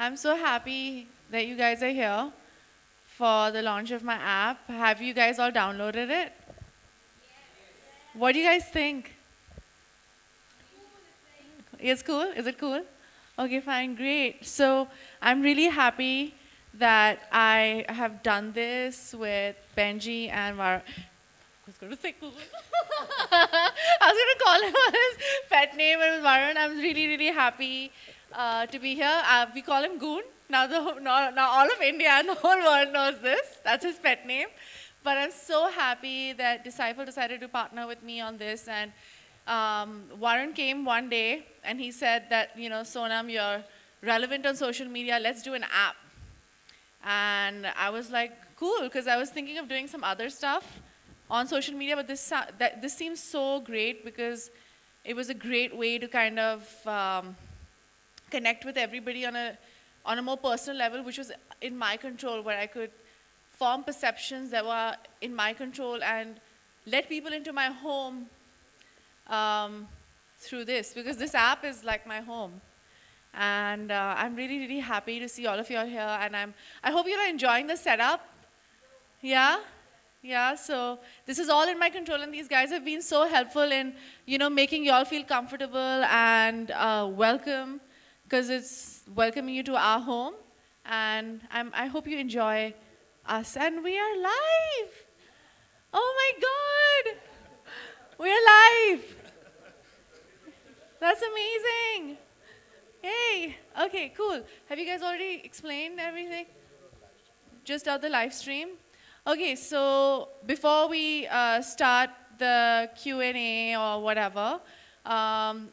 I'm so happy that you guys are here for the launch of my app. Have you guys all downloaded it? What do you guys think? It's cool? Is it cool? Okay, fine, great. So I'm really happy that I have done this with Benji and I was going to say cool. I was going to call him his pet name. It was Varun. I'm really, really happy to be here. We call him Goon. Now all of India and the whole world knows this. That's his pet name. But I'm so happy that Disciple decided to partner with me on this. And Varun came one day and he said that, Sonam, you're relevant on social media. Let's do an app. And I was like, cool, because I was thinking of doing some other stuff on social media, but this seems so great because it was a great way to kind of connect with everybody on a more personal level, which was in my control, where I could form perceptions that were in my control and let people into my home through this, because this app is like my home. And I'm really, really happy to see all of you all here, and I hope you're enjoying the setup. Yeah? Yeah, so this is all in my control, and these guys have been so helpful in, making you all feel comfortable and welcome, because it's welcoming you to our home. And I hope you enjoy us. And we are live. Oh my God. We're live. That's amazing. Hey, okay, cool. Have you guys already explained everything? Just out the live stream? Okay, so before we start the Q&A or whatever,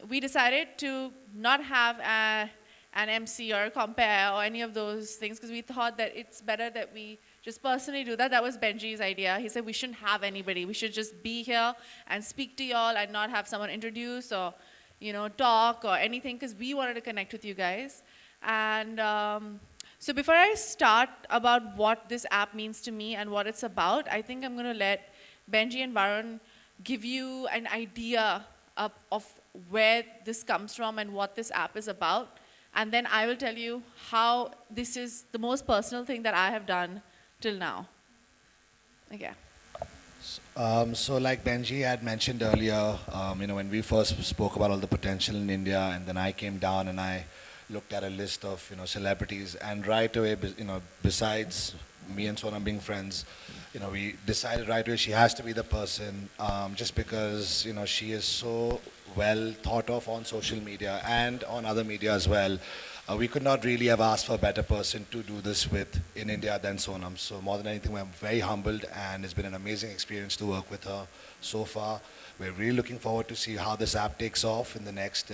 we decided to not have an MC or a compare or any of those things, because we thought that it's better that we just personally do that. That was Benji's idea. He said we shouldn't have anybody. We should just be here and speak to y'all and not have someone introduce or talk or anything, because we wanted to connect with you guys. And so before I start about what this app means to me and what it's about, I think I'm going to let Benji and Varun give you an idea of where this comes from and what this app is about. And then I will tell you how this is the most personal thing that I have done till now. Okay. So like Benji had mentioned earlier, when we first spoke about all the potential in India, and then I came down and I looked at a list of celebrities, and right away, besides me and Sonam being friends, we decided right away she has to be the person, just because she is so well thought of on social media and on other media as well. We could not really have asked for a better person to do this with in India than Sonam. So more than anything, we're very humbled, and it's been an amazing experience to work with her so far. We're really looking forward to see how this app takes off in the next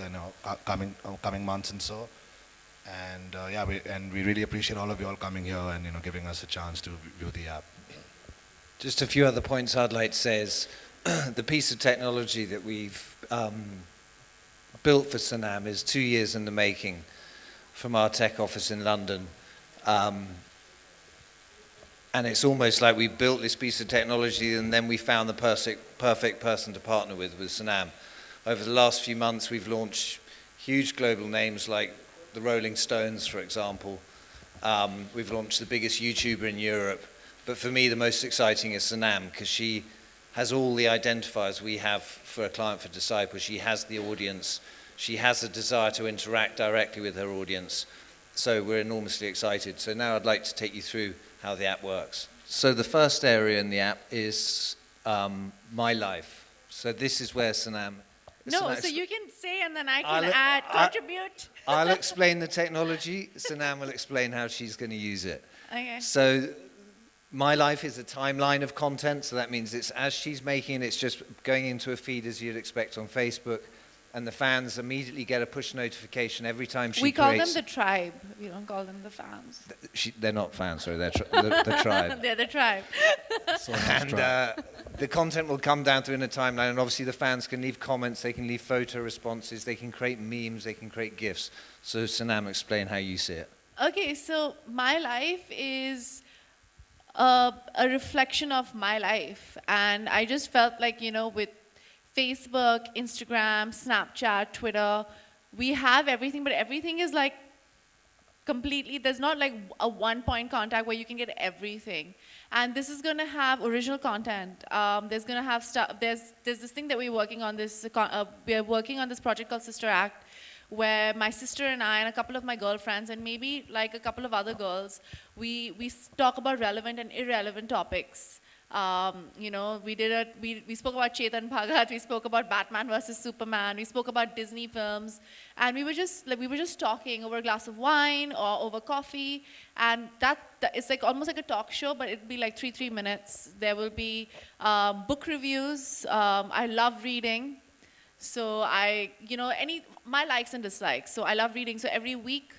coming months and so. And we really appreciate all of you all coming here and giving us a chance to view the app. Just a few other points I'd like to say is the piece of technology that we've built for Sonam is 2 years in the making from our tech office in London. And it's almost like we built this piece of technology and then we found the perfect person to partner with Sonam. Over the last few months, we've launched huge global names like the Rolling Stones, for example. We've launched the biggest YouTuber in Europe. But for me, the most exciting is Sonam, because she has all the identifiers we have for a client for Disciple. She has the audience. She has a desire to interact directly with her audience. So we're enormously excited. So now I'd like to take you through how the app works. So the first area in the app is My Life. So this is where Sonam... No, so you can say and then I can contribute. I'll explain the technology. Sonam will explain how she's going to use it. Okay. So My Life is a timeline of content. So that means it's as she's making it, it's just going into a feed as you'd expect on Facebook. And the fans immediately get a push notification every time she creates... We call them the tribe. We don't call them the fans. They're not fans, sorry. They're the tribe. They're the tribe. And the content will come down through in a timeline. And obviously the fans can leave comments. They can leave photo responses. They can create memes. They can create GIFs. So Sonam, explain how you see it. Okay, so My Life is a reflection of my life. And I just felt like, with Facebook, Instagram, Snapchat, Twitter, we have everything, but everything is like completely, there's not like a one point contact where you can get everything. And this is going to have original content. There's going to have stuff, there's this thing that we're working on, we're working on this project called Sister Act, where my sister and I and a couple of my girlfriends and maybe like a couple of other girls, we talk about relevant and irrelevant topics. You know, we spoke about Chetan Bhagat, we spoke about Batman versus Superman, we spoke about Disney films, and we were just talking over a glass of wine or over coffee, and that it's like almost like a talk show, but it'd be like 3 minutes. There will be book reviews. I love reading. So my likes and dislikes. So I love reading. So every week,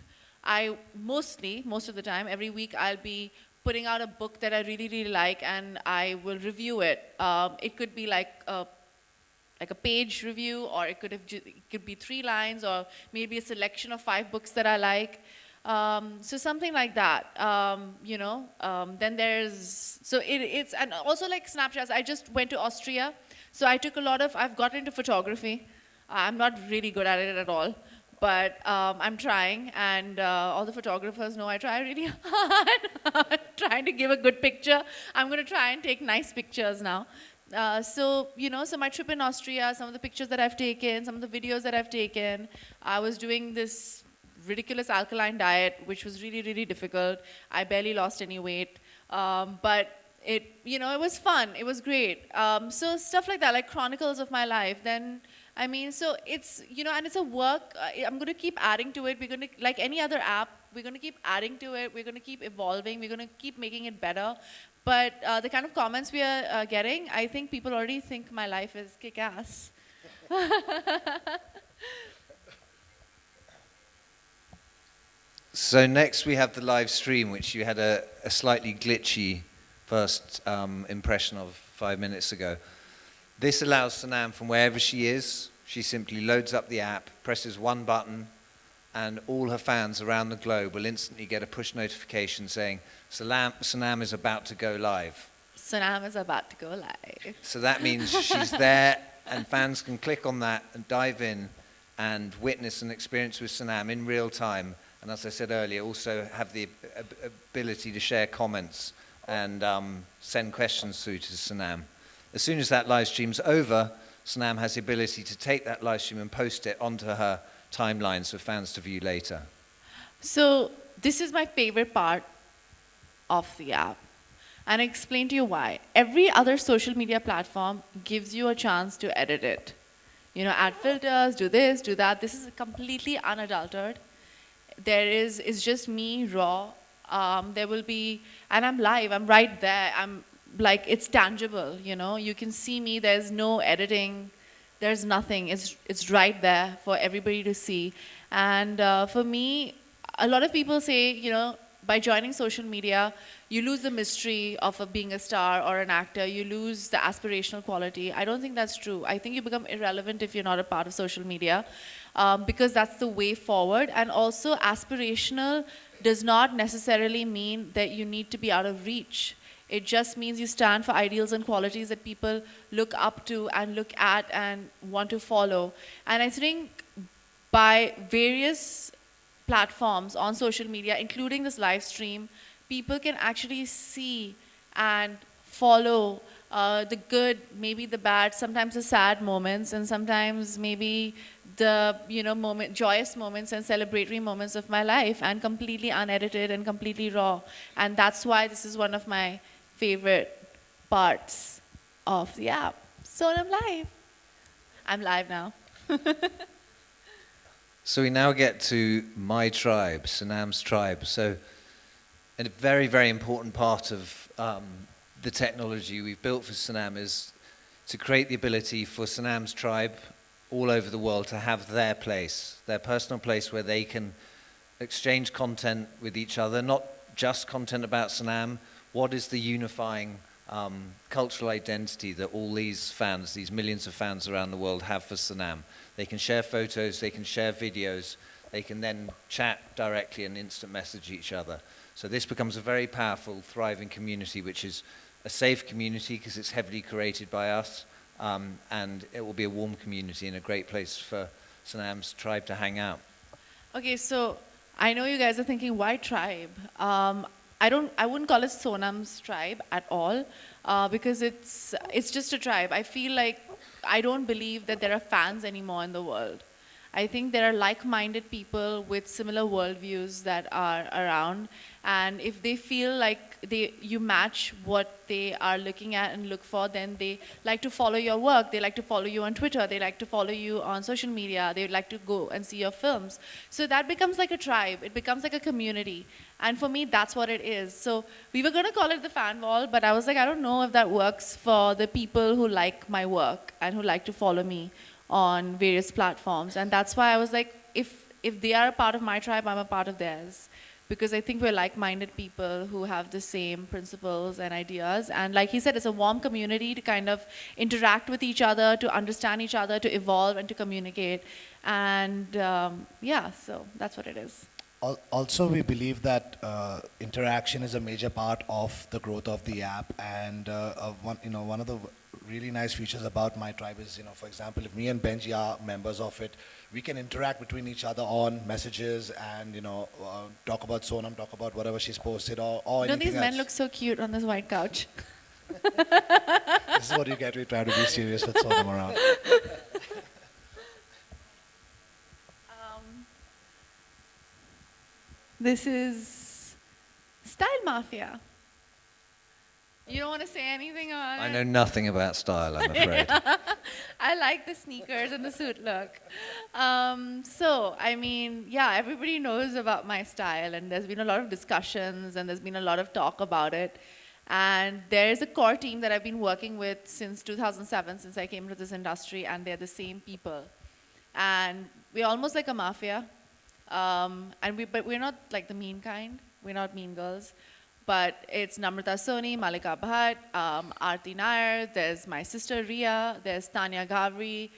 most of the time, every week I'll be putting out a book that I really, really like, and I will review it. It could be like a page review, or it could be 3 lines, or maybe a selection of 5 books that I like. So something like that, then it's, and also like snapshots. I just went to Austria, so I've got into photography. I'm not really good at it at all, but I'm trying, and all the photographers know I try really hard, trying to give a good picture. I'm going to try and take nice pictures now. So my trip in Austria, some of the pictures that I've taken, some of the videos that I've taken, I was doing this ridiculous alkaline diet, which was really, really difficult. I barely lost any weight, but it was fun. It was great. So stuff like that, like chronicles of my life. Then, I mean, so it's, and it's a work. I'm going to keep adding to it. We're going to, like any other app, we're going to keep adding to it. We're going to keep evolving. We're going to keep making it better. But the kind of comments we are getting, I think people already think my life is kick-ass. So next we have the live stream, which you had a slightly glitchy first impression of 5 minutes ago. This allows Sanam, from wherever she is, she simply loads up the app, presses one button, and all her fans around the globe will instantly get a push notification saying, Sanam is about to go live. Sanam is about to go live. So that means she's there, and fans can click on that and dive in and witness an experience with Sanam in real time. And as I said earlier, also have the ability to share comments and send questions through to Sanam. As soon as that live stream's over, Sanam has the ability to take that live stream and post it onto her timelines for fans to view later. So this is my favorite part of the app. And I'll explain to you why. Every other social media platform gives you a chance to edit it. Add filters, do this, do that. This is completely unadulterated. It's just me, raw. There will be, and I'm live, I'm right there. I'm like, it's tangible, you can see me, there's no editing, there's nothing. It's right there for everybody to see. And for me, a lot of people say, by joining social media, you lose the mystery of being a star or an actor. You lose the aspirational quality. I don't think that's true. I think you become irrelevant if you're not a part of social media, because that's the way forward. And also, aspirational does not necessarily mean that you need to be out of reach. It just means you stand for ideals and qualities that people look up to and look at and want to follow. And I think by various platforms on social media, including this live stream, people can actually see and follow the good, maybe the bad, sometimes the sad moments, and sometimes maybe the joyous moments and celebratory moments of my life, and completely unedited and completely raw. And that's why this is one of my favorite parts of the app. So I'm live. I'm live now. So we now get to my tribe, Sanam's tribe. So a very, very important part of the technology we've built for Sanam is to create the ability for Sanam's tribe all over the world to have their place, their personal place where they can exchange content with each other, not just content about Sanam. What is the unifying cultural identity that all these fans, these millions of fans around the world have for Sanam? They can share photos, they can share videos, they can then chat directly and instant message each other. So this becomes a very powerful, thriving community, which is a safe community because it's heavily curated by us, and it will be a warm community and a great place for Sanam's tribe to hang out. Okay, so I know you guys are thinking, why tribe? I wouldn't call it Sonam's tribe at all, because it's just a tribe. I feel like I don't believe that there are fans anymore in the world. I think there are like-minded people with similar worldviews that are around, and if they feel like you match what they are looking at and look for, then they like to follow your work. They like to follow you on Twitter. They like to follow you on social media. They like to go and see your films. So that becomes like a tribe. It becomes like a community, and for me, that's what it is. So we were gonna call it the fan wall, but I was like, I don't know if that works for the people who like my work and who like to follow me on various platforms. And that's why I was like, if they are a part of my tribe, I'm a part of theirs. Because I think we're like-minded people who have the same principles and ideas. And like he said, it's a warm community to kind of interact with each other, to understand each other, to evolve and to communicate. And yeah, so that's what it is. Also, we believe that interaction is a major part of the growth of the app, and one of the really nice features about My Tribe is, for example, if me and Benji are members of it, we can interact between each other on messages and talk about Sonam, talk about whatever she's posted or Don't anything these men else. look so cute on this white couch? This is what you get. We try to be serious with Sonam around. This is Style Mafia. You don't want to say anything on it? I know nothing about style, I'm afraid. I like the sneakers and the suit look. So, I mean, yeah, everybody knows about my style, and there's been a lot of discussions, and there's been a lot of talk about it. And there's a core team that I've been working with since 2007, since I came to this industry, and they're the same people. And we're almost like a mafia. But we're not like the mean kind. We're not mean girls. But it's Namrata Soni, Malika Bhatt, Aarti Nair, there's my sister Ria, there's Tanya Ghavri,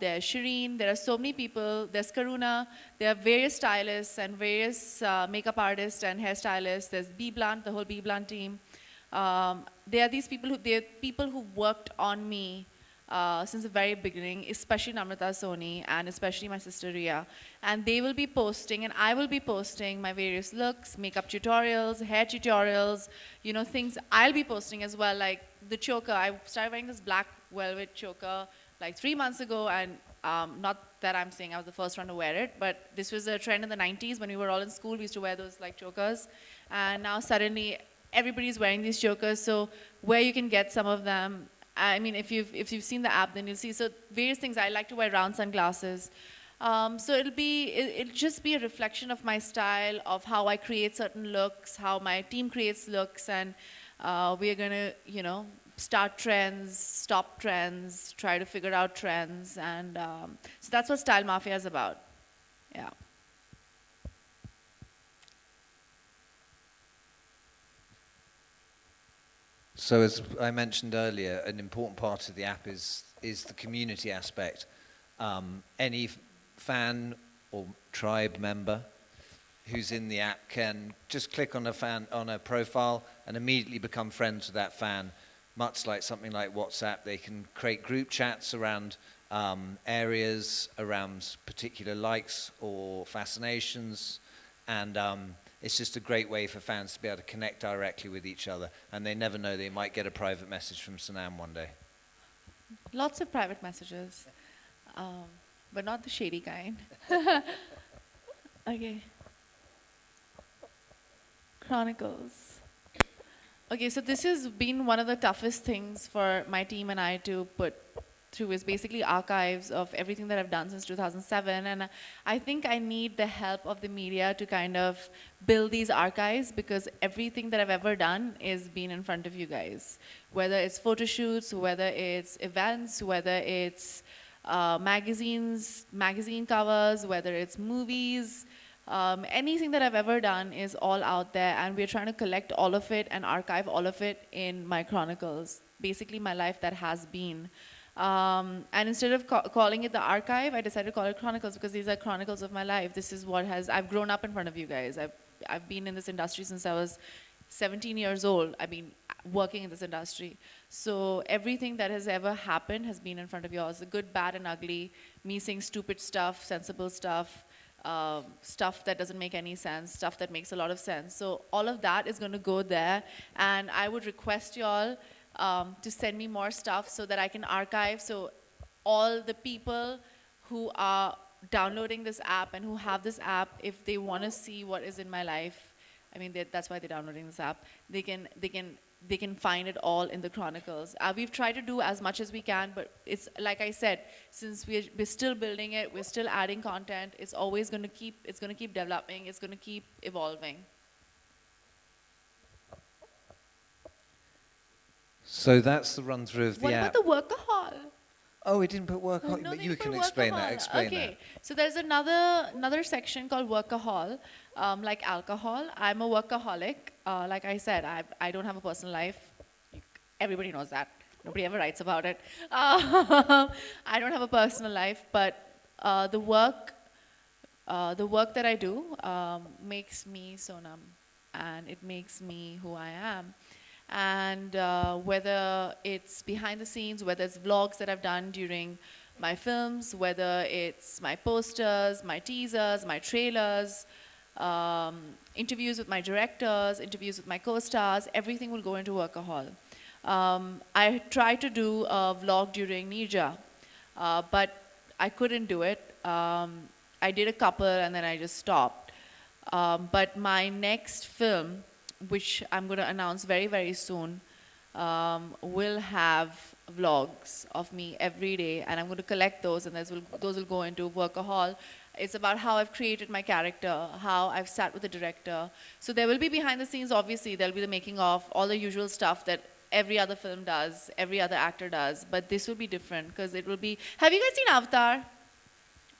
there's Shireen, there are so many people, there's Karuna, there are various stylists and various makeup artists and hairstylists, there's B Blunt, the whole B Blunt team. There are these people who worked on me since the very beginning, especially Namrata Soni and especially my sister Ria. And they will be posting, and I will be posting my various looks, makeup tutorials, hair tutorials, things I'll be posting as well, like the choker. I started wearing this black velvet choker like 3 months ago, and not that I'm saying I was the first one to wear it, but this was a trend in the 90s when we were all in school. We used to wear those like chokers. And now suddenly everybody's wearing these chokers, so where you can get some of them, I mean, if you've seen the app, then you'll see. So various things. I like to wear round sunglasses. So it'll just be a reflection of my style, of how I create certain looks, how my team creates looks, and we are gonna, start trends, stop trends, try to figure out trends, and so that's what Style Mafia is about. Yeah. So as I mentioned earlier, an important part of the app is the community aspect. Any fan or tribe member who's in the app can just click on a profile and immediately become friends with that fan. Much like something like WhatsApp, they can create group chats around areas, around particular likes or fascinations, and it's just a great way for fans to be able to connect directly with each other, and they never know, they might get a private message from Sonam one day. Lots of private messages, but not the shady kind. Okay. Chronicles. Okay, so this has been one of the toughest things for my team and I to put through, is basically archives of everything that I've done since 2007, and I think I need the help of the media to kind of build these archives, because everything that I've ever done is been in front of you guys, whether it's photo shoots, whether it's events, whether it's magazine covers, whether it's movies. Anything that I've ever done is all out there, and we're trying to collect all of it and archive all of it in my chronicles, basically my life that has been. And instead of calling it the archive, I decided to call it Chronicles, because these are chronicles of my life. This is what I've grown up in front of you guys. I've been in this industry since I was 17 years old. I've been working in this industry. So everything that has ever happened has been in front of yours, the good, bad, and ugly, me saying stupid stuff, sensible stuff, stuff that doesn't make any sense, stuff that makes a lot of sense. So all of that is going to go there, and I would request you all to send me more stuff so that I can archive. So all the people who are downloading this app and who have this app, if they want to see what is in my life, I mean, that's why they're downloading this app. They can find it all in the Chronicles. We've tried to do as much as we can, but it's like I said, since we're still building it, we're still adding content. It's always going to keep developing. It's going to keep evolving. So that's the run through of the What app. about the workahol? Oh, we didn't put work Oh, on, no, but they you didn't can put explain workahol. that. Explain Okay, so there's another section called workahol, like alcohol. I'm a workaholic. Like I said, I don't have a personal life. Everybody knows that. Nobody ever writes about it. I don't have a personal life, but the work that I do makes me Sonam, and it makes me who I am. And whether it's behind the scenes, whether it's vlogs that I've done during my films, whether it's my posters, my teasers, my trailers, interviews with my directors, interviews with my co-stars, everything will go into Workahol. I tried to do a vlog during Nirja, but I couldn't do it. I did a couple and then I just stopped. But my next film, which I'm going to announce very, very soon, will have vlogs of me every day, and I'm going to collect those, and those will go into Workahol. It's about how I've created my character, how I've sat with the director. So there will be behind the scenes, obviously, there'll be the making of, all the usual stuff that every other film does, every other actor does, but this will be different, because it will be... Have you guys seen Avatar?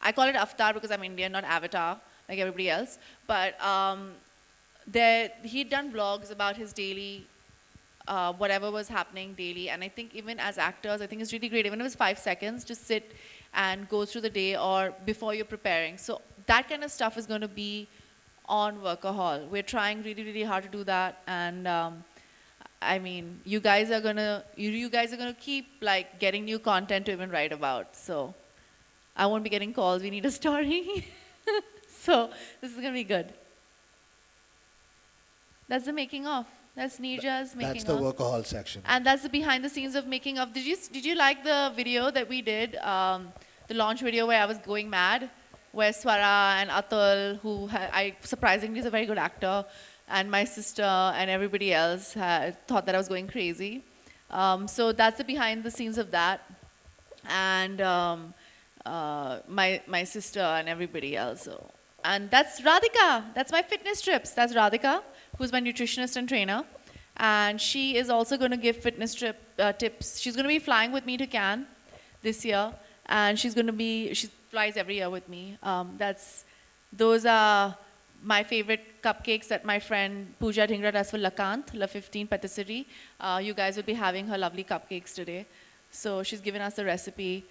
I call it Avatar because I'm Indian, not Avatar, like everybody else. But he'd done vlogs about his daily, whatever was happening daily. And I think even as actors, I think it's really great, even if it's 5 seconds, just sit and go through the day or before you're preparing. So that kind of stuff is going to be on Workahol. We're trying really, really hard to do that. And I mean, you guys are gonna keep like getting new content to even write about. So I won't be getting calls. We need a story. So this is gonna be good. That's the making of. That's Nirja's making of. That's the workahol section. And that's the behind the scenes of making of. Did you like the video that we did, the launch video where I was going mad, where Swara and Atul, who I surprisingly is a very good actor, and my sister and everybody else thought that I was going crazy. So that's the behind the scenes of that, and my sister and everybody else. So. And that's Radhika. That's my fitness trips. That's Radhika, who's my nutritionist and trainer. And she is also going to give fitness tips. She's going to be flying with me to Cannes this year. And she flies every year with me. Those are my favorite cupcakes that my friend Pooja Dhingra does for Lakant, La 15 Patisserie. You guys will be having her lovely cupcakes today. So she's given us the recipe.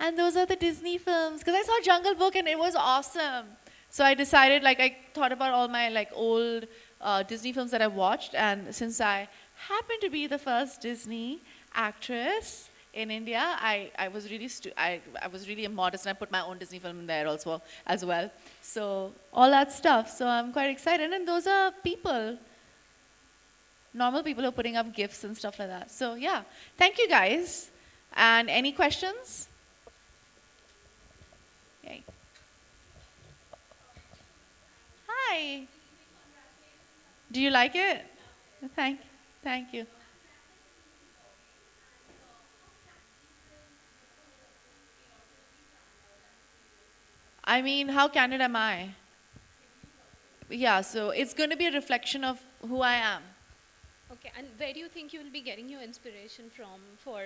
And those are the Disney films. Because I saw Jungle Book and it was awesome. So I decided, I thought about all my old Disney films that I watched. And since I happen to be the first Disney actress in India, I was really modest, and I put my own Disney film in there also as well. So all that stuff. So I'm quite excited. And those are people, normal people who are putting up gifts and stuff like that. So yeah, thank you guys. And any questions? Yay. Hi. Do you like it? Thank you. I mean, how candid am I? Yeah, so it's going to be a reflection of who I am. Okay, and where do you think you will be getting your inspiration from for,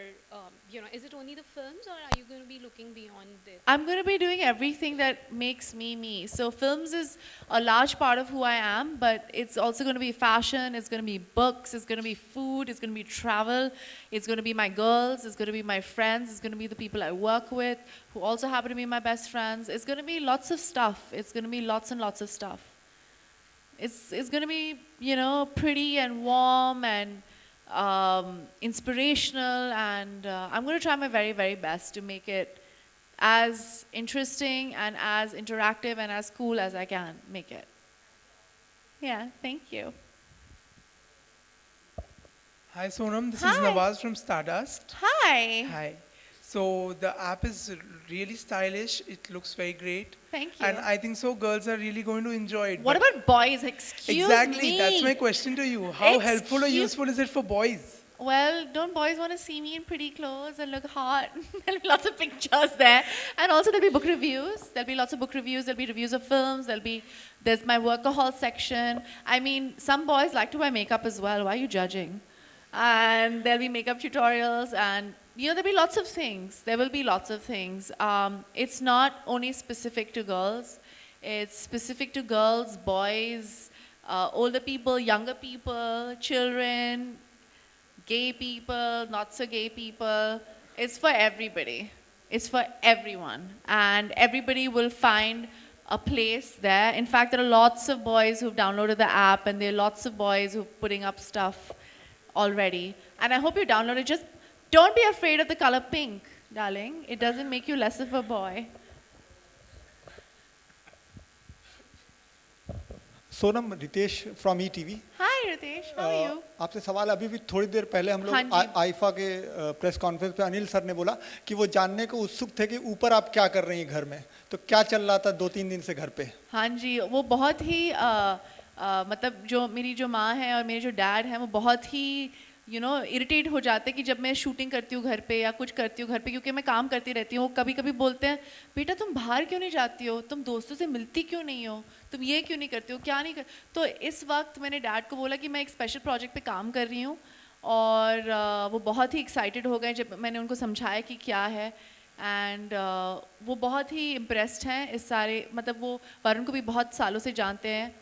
is it only the films, or are you going to be looking beyond it? I'm going to be doing everything that makes me me. So films is a large part of who I am, but it's also going to be fashion, it's going to be books, it's going to be food, it's going to be travel, it's going to be my girls, it's going to be my friends, it's going to be the people I work with, who also happen to be my best friends. It's going to be lots of stuff. It's going to be lots and lots of stuff. It's going to be, pretty and warm and inspirational, and I'm going to try my very, very best to make it as interesting and as interactive and as cool as I can make it. Yeah, thank you. Hi Sonam, this is Hi. Nawaz from Stardust. Hi. Hi. So the app is really stylish. It looks very great. Thank you. And I think so girls are really going to enjoy it. What But about boys? Excuse exactly, me. that's my question to you. How helpful or Excuse- useful is it for boys? Well, don't boys want to see me in pretty clothes and look hot? There'll be lots of pictures there. And also there'll be book reviews. There'll be lots of book reviews. There'll be reviews of films. There's my workahol section. I mean, some boys like to wear makeup as well. Why are you judging? And there'll be makeup tutorials and, there'll be lots of things. There will be lots of things. It's not only specific to girls. It's specific to girls, boys, older people, younger people, children, gay people, not so gay people. It's for everybody. It's for everyone. And everybody will find a place there. In fact, there are lots of boys who've downloaded the app and there are lots of boys who're putting up stuff already. And I hope you download it. Just don't be afraid of the color pink, darling. It doesn't make you less of a boy. Sonam Ritesh from ETV Hi, Ritesh. How are you? आपसे सवाल अभी भी थोड़ी देर पहले हम हाँ लोग जी। IIFA के प्रेस कॉन्फ्रेंस पे अनिल सर ने बोला कि वो जानने को उत्सुक थे कि ऊपर आप क्या कर रही हैं घर में, तो क्या चल रहा था 2-3 दिन से घर पे? हाँ जी, वो बहुत ही मतलब जो मेरी जो माँ है और मेरे जो डैड हैं वो बहुत ही इरिटेट हो जाते हैं कि जब मैं शूटिंग करती हूँ घर पे या कुछ करती हूँ घर पे, क्योंकि मैं काम करती रहती हूँ। कभी कभी बोलते हैं, बेटा तुम बाहर क्यों नहीं जाती हो, तुम दोस्तों से मिलती क्यों नहीं हो, तुम ये क्यों नहीं करती हो, क्या नहीं कर। तो इस वक्त मैंने डैड को बोला कि मैं एक स्पेशल प्रोजेक्ट पे काम कर रही हूँ और वो बहुत ही एक्साइटेड हो गए जब मैंने उनको समझाया कि क्या है। एंड वो बहुत ही इम्प्रेस्ड हैं इस सारे, मतलब वो वरुण को भी बहुत सालों से जानते हैं।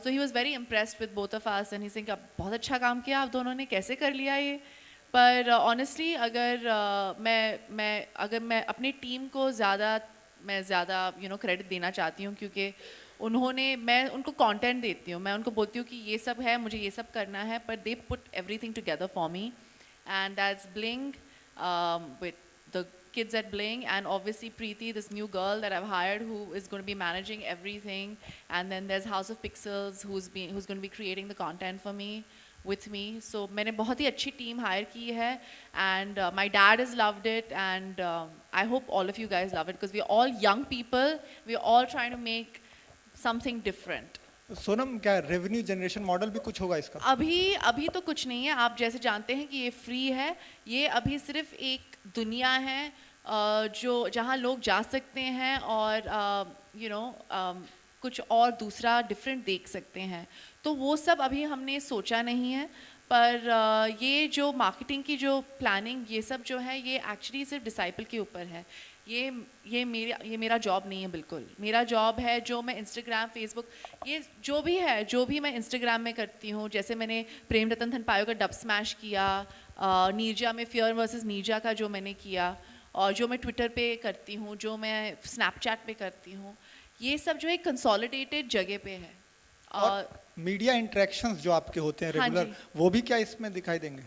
So he was very impressed with both of us and he's saying, बहुत अच्छा काम किया आप दोनों ने, कैसे कर लिया ये। पर honestly अगर मैं अपनी टीम को ज़्यादा क्रेडिट देना चाहती हूँ, क्योंकि मैं उनको कंटेंट देती हूँ, मैं उनको बोलती हूँ कि ये सब है, मुझे ये सब करना है, पर they put everything together for me and that's Bling with the kids at Bling and obviously Preeti, this new girl that I've hired who is going to be managing everything, and then there's House of Pixels who's going to be creating the content for me with me. So मैंने बहुत ही अच्छी team hire की है and my dad has loved it and I hope all of you guys love it because we're all young people, we're all trying to make something different. Sonam क्या revenue generation model भी कुछ होगा इसका? अभी तो कुछ नहीं है। आप जैसे जानते हैं कि ये फ्री है, ये अभी सिर्फ एक दुनिया है जहाँ लोग जा सकते हैं और कुछ और दूसरा डिफरेंट देख सकते हैं। तो वो सब अभी हमने सोचा नहीं है, पर ये जो मार्केटिंग की जो प्लानिंग ये सब जो है ये एक्चुअली सिर्फ डिसाइपल के ऊपर है। ये मेरा जॉब नहीं है बिल्कुल। मेरा जॉब है जो मैं इंस्टाग्राम, फेसबुक, ये जो भी मैं इंस्टाग्राम में करती हूँ, जैसे मैंने प्रेम रतन धन पायो का डब स्मैश किया, नीरजा में फियर वर्सेस नीरजा का जो मैंने किया, और जो मैं ट्विटर पे करती हूँ, जो मैं स्नैपचैट पे करती हूँ, ये सब जो है कंसोलिडेटेड जगह पे है। और मीडिया इंटरेक्शंस जो आपके होते हैं हाँ रेगुलर, जी। वो भी क्या इसमें दिखाई देंगे?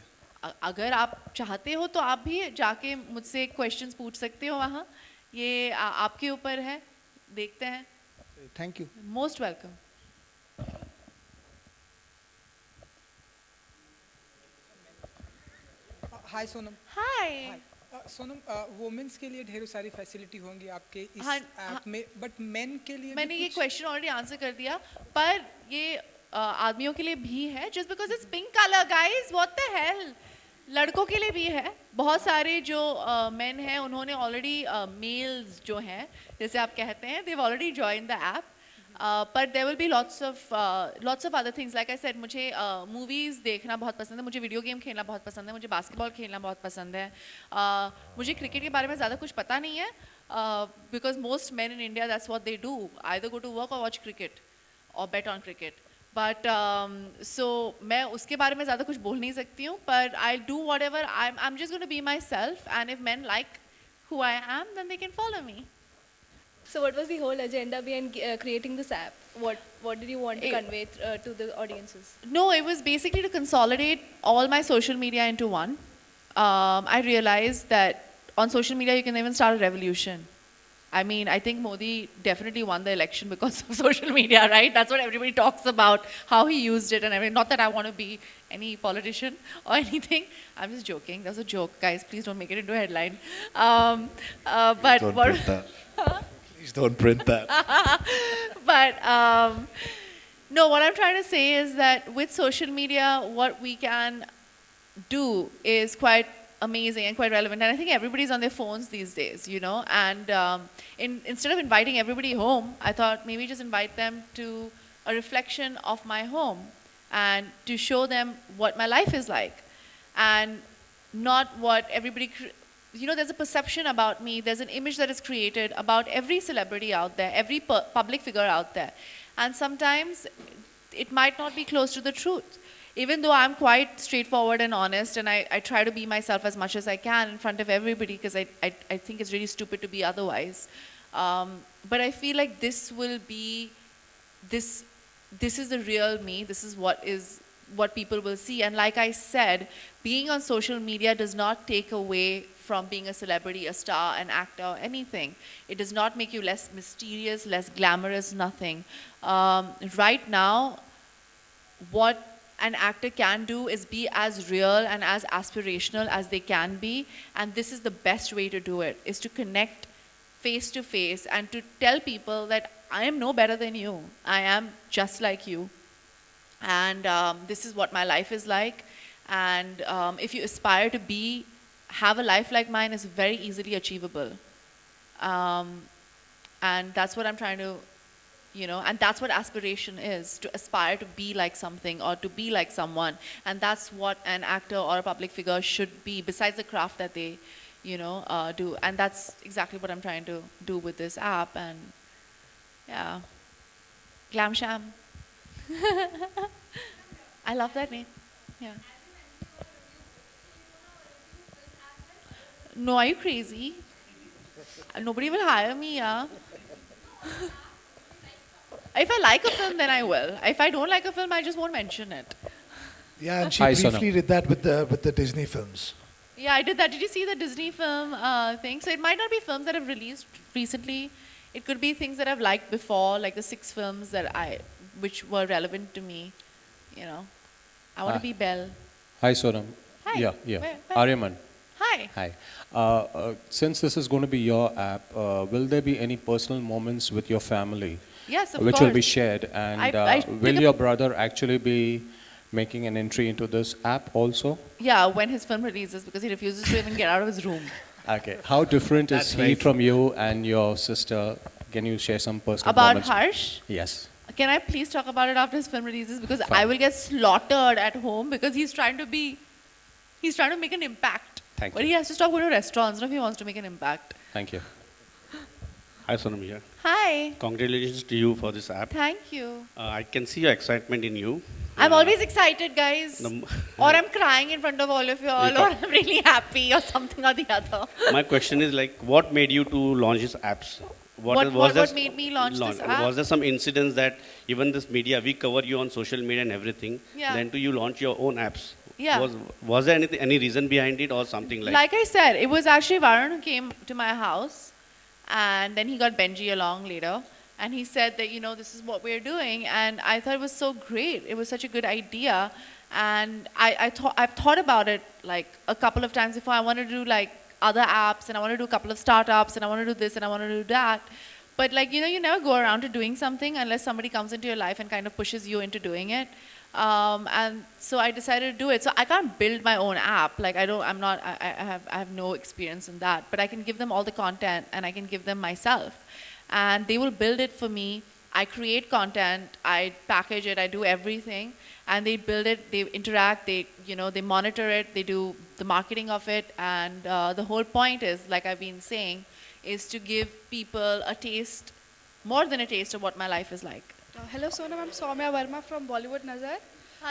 अगर आप चाहते हो तो आप भी जाके मुझसे क्वेश्चंस पूछ सकते हो वहाँ, ये आपके ऊपर है, देखते हैं। Thank you. Most welcome. Hi Sonam. Hi. Sonam, women's के लिए ढेर सारी फैसिलिटी होंगी आपके इस हाँ, ऐप में, बट मेन के लिए मैंने ये क्वेश्चन ऑलरेडी आंसर कर दिया, पर ये आदमियों के लिए भी है, just because it's pink colour guys, what the hell. लड़कों के लिए भी है, बहुत सारे जो मेन हैं उन्होंने ऑलरेडी मेल्स जो हैं जैसे आप कहते हैं, Dev already join the app, पर there will be lots of other things. Like I said, मुझे मूवीज़ देखना बहुत पसंद है, मुझे वीडियो गेम खेलना बहुत पसंद है, मुझे बास्केटबॉल खेलना बहुत पसंद है। मुझे क्रिकेट के बारे में ज़्यादा कुछ पता नहीं है, because most man in India that's what they do, either go to work or watch cricket or bet on cricket. But so मैं उसके बारे में ज़्यादा कुछ बोल नहीं सकती हूँ, पर I do whatever, I am just going to be myself, and if man like who I am, then they can follow me. So what was the whole agenda behind creating this app? What did you want to convey to the audiences? No, it was basically to consolidate all my social media into one. I realized that on social media, you can even start a revolution. I mean, I think Modi definitely won the election because of social media, right? That's what everybody talks about, how he used it and everything. Not that I want to be any politician or anything. I'm just joking. That was a joke, guys. Please don't make it into a headline. But Don't what? print that. Please don't print that. But no, what I'm trying to say is that with social media, what we can do is quite amazing and quite relevant. And I think everybody's on their phones these days, you know. And instead of inviting everybody home, I thought maybe just invite them to a reflection of my home and to show them what my life is like, and not what everybody. You know, there's a perception about me, there's an image that is created about every celebrity out there, every public figure out there. And sometimes it might not be close to the truth. Even though I'm quite straightforward and honest, and I try to be myself as much as I can in front of everybody, because I think it's really stupid to be otherwise. But I feel like this will be, this is the real me, this is what people will see. And like I said, being on social media does not take away from being a celebrity, a star, an actor, anything. It does not make you less mysterious, less glamorous, nothing. Right now, what an actor can do is be as real and as aspirational as they can be, and this is the best way to do it, is to connect face to face and to tell people that I am no better than you. I am just like you. And this is what my life is like. And if you aspire to have a life like mine, it's very easily achievable. And that's what I'm trying to, you know, and that's what aspiration is, to aspire to be like something or to be like someone. And that's what an actor or a public figure should be, besides the craft that they, you know, do. And that's exactly what I'm trying to do with this app. And yeah, Glam Sham. I love that name. Yeah. No, are you crazy? Nobody will hire me, yeah. If I like a film, then I will. If I don't like a film, I just won't mention it. Yeah, and she Hi, briefly Sonam. did that with the Disney films. Yeah, I did that. Did you see the Disney film thing? So it might not be films that have released recently. It could be things that I've liked before, like the 6 films which were relevant to me. You know, I want to be Belle. Hi, Sonam. Hi. Yeah. Where? Aryaman. Hi. Hi. Since this is going to be your app, will there be any personal moments with your family? Yes, of which course. will be shared, and I will took a- your brother actually be making an entry into this app also? Yeah, when his film releases, because he refuses to even get out of his room. Okay. How different That's is very he true. from you and your sister? Can you share some personal About moments? Harsh? Yes. Can I please talk about it after his film releases? Because I Fine. will get slaughtered at home because he's trying to make an impact. Thank But you. he has to stop going to restaurants if he wants to make an impact. Thank you. Hi Sonam here. Hi. Congratulations to you for this app. Thank you. I can see your excitement in you. I'm always excited, guys. Or I'm crying in front of all of you all, You or talk- I'm really happy, or something or the other. My question is like, what made you to launch these apps? What made me launch this app? Was there some incidents that even this media, we cover you on social media and everything, Yeah. then do you launch your own apps? Yeah. Was there any reason behind it or something like? Like I said, it was actually Varun who came to my house, and then he got Benji along later, and he said that, you know, this is what we're doing, and I thought it was so great. It was such a good idea, and I've thought about it like a couple of times before. I want to do like other apps, and I want to do a couple of startups, and I want to do this, and I want to do that. But like, you know, you never go around to doing something unless somebody comes into your life and kind of pushes you into doing it. And so I decided to do it. So I can't build my own app. Like I have no experience in that, but I can give them all the content and I can give them myself, and they will build it for me. I create content, I package it, I do everything, and they build it, they interact, they monitor it, they do the marketing of it, and the whole point is, like I've been saying, is to give people a taste, more than a taste of what my life is like. Hello Sonam, I'm Soumya Verma from Bollywood Nazar.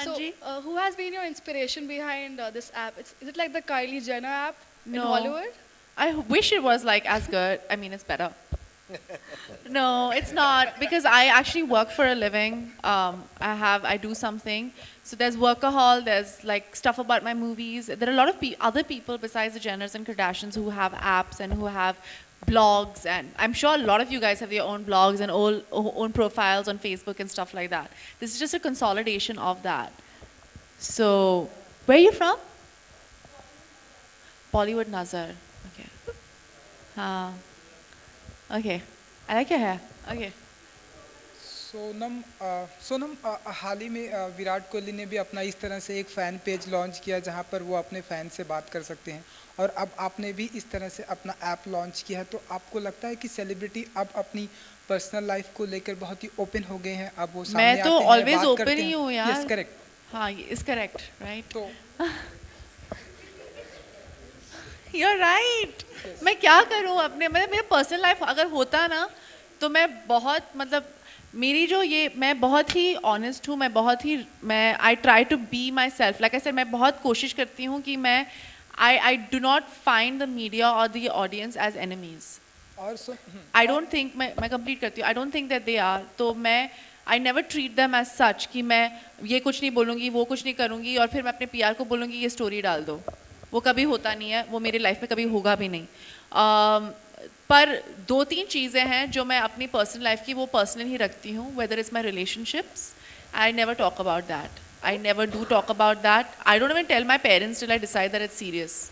So, Hanji. who has been your inspiration behind this app? Is it like the Kylie Jenner app in No. Hollywood? I wish it was like as good. I mean, it's better. No, it's not because I actually work for a living. I do something. So there's workahol. There's like stuff about my movies. There are a lot of other people besides the Jenners and Kardashians who have apps and who have blogs, and I'm sure a lot of you guys have your own blogs and own profiles on Facebook and stuff like that. This is just a consolidation of that. So, where are you from? Bollywood Nazar. Okay. Okay. I like your hair. Okay. Sonam हाल ही में विराट कोहली ने भी अपना इस तरह से एक फ़ैन पेज लॉन्च किया जहां पर वो अपने फ़ैन से बात कर सकते हैं, और अब आपने भी इस तरह से अपना ऐप लॉन्च किया है, तो आपको लगता है कि सेलिब्रिटी अब अपनी पर्सनल लाइफ को लेकर बहुत ही ओपन हो गए हैं? अब वो सामने मैं तो आते हैं, ऑलवेज बात ओपन करते ही हैं? हूँ यार. Yes correct. हाँ, इज करेक्ट, राइट? तो You're right. मैं क्या करूँ अपने, मतलब मेरा पर्सनल लाइफ अगर होता ना तो मैं बहुत, मतलब मेरी जो ये, मैं बहुत ही ऑनेस्ट हूँ, मैं I try to be myself. Like I said, मैं बहुत कोशिश करती हूँ कि मैं I do not find the media और द ऑडियंस एज एनिमीज. और आई डोंट थिंक, मैं कंप्लीट करती हूँ, I don't think that they are. तो मैं I never treat them as such कि मैं ये कुछ नहीं बोलूँगी, वो कुछ नहीं करूँगी और फिर मैं अपने PR को बोलूँगी ये स्टोरी डाल दो. वो कभी होता नहीं है, वो मेरी लाइफ में कभी होगा भी नहीं. पर 2-3 चीज़ें हैं जो मैं अपनी पर्सनल लाइफ की वो पर्सनल ही रखती हूँ. Whether is my relationships, I never talk about that. I never do talk about that. I don't even tell my parents till I decide that it's serious.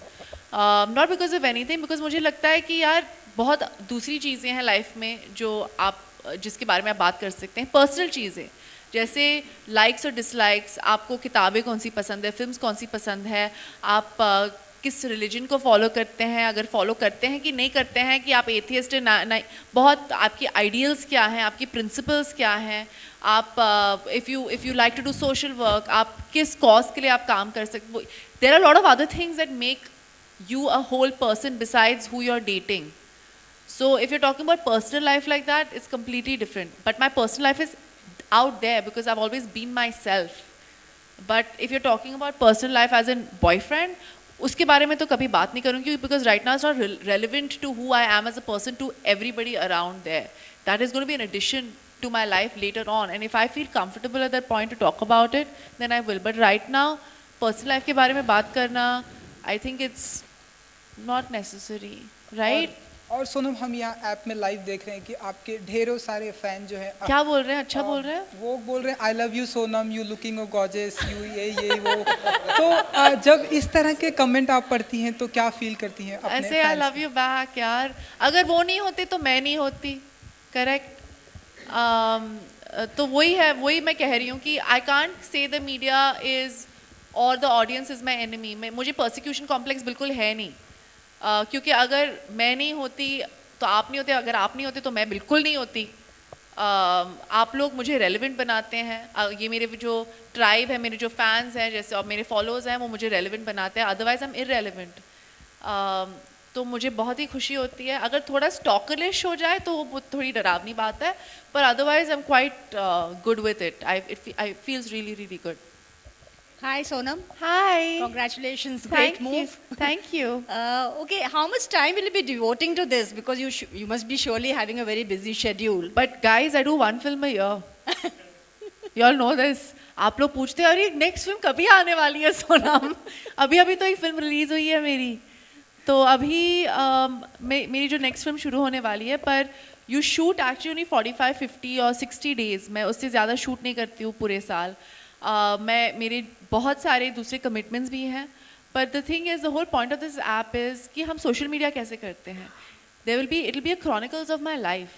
Not because of anything, because मुझे लगता है कि यार बहुत दूसरी चीज़ें हैं life में जो आप, जिसके बारे में आप बात कर सकते हैं. पर्सनल चीज़ें जैसे लाइक्स और डिसलाइक्स, आपको किताबें कौन सी पसंद है, फिल्म्स कौन सी पसंद है, आप किस रिलीजन को फॉलो करते हैं, अगर फॉलो करते हैं कि नहीं करते हैं, कि आप एथियस्ट ना, बहुत आपकी आइडियल्स क्या हैं, आपकी प्रिंसिपल्स क्या हैं, आप if you like to do social work, आप किस कॉज के लिए आप काम कर सकते. There are lot of other things that make you a whole person besides who you're dating. So if you're talking about personal life like that, it's completely different. But my personal life is out there because I've always been myself. But if you're talking about personal life as a boyfriend, उसके बारे में तो कभी बात नहीं करूँगी because right now it's not relevant to who I am as a person to everybody around there. That is going to be an addition to my life later on. And if I feel comfortable at that point to talk about it, then I will. But right now, personal life के बारे में बात करना, I think it's not necessary, right? और सोनम, हम यहाँ app में live देख रहे हैं कि आपके ढेरों सारे फैन जो हैं, क्या बोल रहे हैं? अच्छा बोल रहे हैं? वो बोल रहे हैं I love you Sonam, you looking oh gorgeous, you ये वो. तो जब इस तरह के कमेंट आप पढ़ती हैं तो क्या फील करती हैं अपने ऐसे आई लव यू बैक यार. अगर वो नहीं होते तो मैं नहीं होती. करेक्ट. तो वही है, वही मैं कह रही हूँ कि I can't say the media is और the audience is my enemy. मुझे परसिक्यूशन कॉम्प्लेक्स बिल्कुल है नहीं. क्योंकि अगर मैं नहीं होती तो आप नहीं होते, अगर आप नहीं होते तो मैं बिल्कुल नहीं होती. आप लोग मुझे रेलेवेंट बनाते हैं. ये मेरे जो ट्राइब है, मेरे जो फैंस हैं, जैसे और मेरे फॉलोअर्स हैं, वो मुझे रेलेवेंट बनाते हैं. Otherwise I am irrelevant. तो मुझे बहुत ही खुशी होती है. अगर थोड़ा स्टॉकलिश हो जाए तो वो थोड़ी डरावनी बात है, पर otherwise I am quite good with it. I feels really really good. Hi Sonam. Hi. Congratulations. Great move. Thank you. Okay, how much time will you be devoting to this? Because you must be surely having a very busy schedule. But guys, I do one film a year. You all know this. आप लोग पूछते हैं अरे next film कभी आने वाली है सोनम? अभी तो एक फिल्म रिलीज हुई है मेरी. तो अभी मेरी जो नेक्स्ट फिल्म शुरू होने वाली है, पर यू शूट एक्चुअली 45, 50 और 60 डेज. मैं उससे ज़्यादा शूट नहीं करती हूँ पूरे साल. मेरे बहुत सारे दूसरे कमिटमेंट्स भी हैं. पर the thing is, the whole point of this app is कि हम सोशल मीडिया कैसे करते हैं. It will be a chronicles of my life.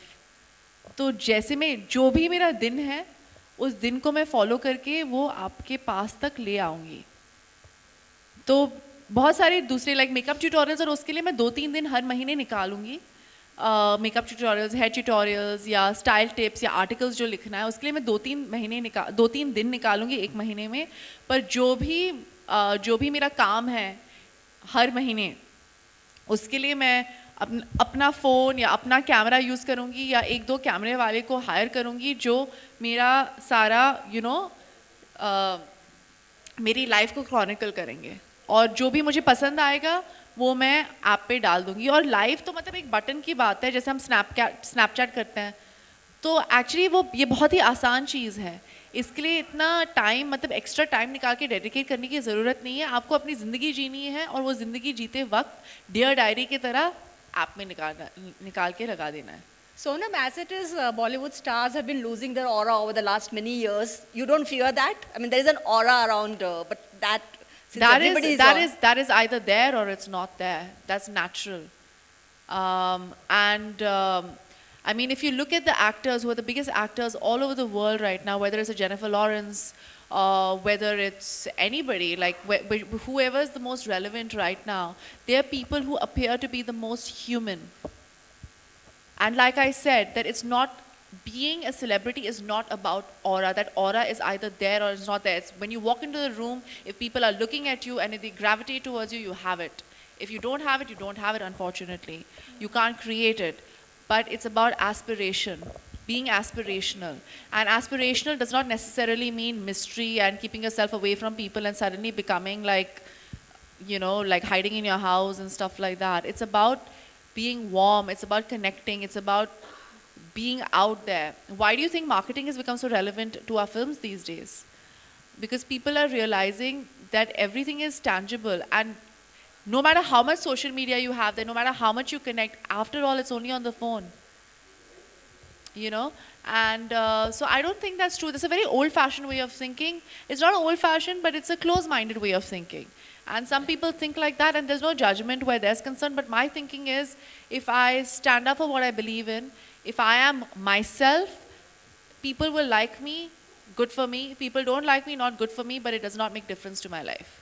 तो जैसे मैं, जो भी मेरा दिन है उस दिन को मैं फॉलो करके वो आपके पास तक ले आऊँगी. तो बहुत सारे दूसरे लाइक मेकअप ट्यूटोरियल्स, और उसके लिए मैं 2-3 दिन हर महीने निकालूंगी. मेकअप ट्यूटोरियल्स, हेयर ट्यूटोरियल्स या स्टाइल टिप्स या आर्टिकल्स जो लिखना है, उसके लिए मैं 2-3 दिन निकालूंगी एक महीने में. पर जो भी मेरा काम है हर महीने, उसके लिए मैं अपना फ़ोन या अपना कैमरा यूज़ करूँगी या 1-2 कैमरे वाले को हायर करूँगी जो मेरा सारा मेरी लाइफ को क्रॉनिकल करेंगे. और जो भी मुझे पसंद आएगा वो मैं ऐप पे डाल दूंगी. और लाइव तो मतलब एक बटन की बात है, जैसे हम स्नैपचैट करते हैं. तो एक्चुअली वो ये बहुत ही आसान चीज़ है. इसके लिए इतना टाइम मतलब एक्स्ट्रा टाइम निकाल के डेडिकेट करने की ज़रूरत नहीं है. आपको अपनी ज़िंदगी जीनी है और वो ज़िंदगी जीते वक्त डियर डायरी की तरह ऐप में निकाल के लगा देना है. Sonam, as it is, Bollywood stars have been losing their aura over the last many years. You don't fear that? I mean, there is an aura around, but since everybody that is either there or it's not there. That's natural. I mean, if you look at the actors who are the biggest actors all over the world right now, whether it's a Jennifer Lawrence, whether it's anybody, like whoever is the most relevant right now, they are people who appear to be the most human. And like I said, that it's not, being a celebrity is not about aura. That aura is either there or it's not there. It's when you walk into the room, if people are looking at you and if they gravitate towards you, you have it. If you don't have it, you don't have it, unfortunately. You can't create it. But it's about aspiration, being aspirational. And aspirational does not necessarily mean mystery and keeping yourself away from people and suddenly becoming like, you know, like hiding in your house and stuff like that. It's about being warm, it's about connecting, it's about being out there. Why do you think marketing has become so relevant to our films these days? Because people are realizing that everything is tangible, and no matter how much social media you have there, no matter how much you connect, after all, it's only on the phone. You know? And so I don't think that's true. That's a very old-fashioned way of thinking. It's not old-fashioned, but it's a close-minded way of thinking. And some people think like that, and there's no judgment where there's concerned. But my thinking is, if I stand up for what I believe in, if I am myself, people will like me, good for me. People don't like me, not good for me, but it does not make difference to my life.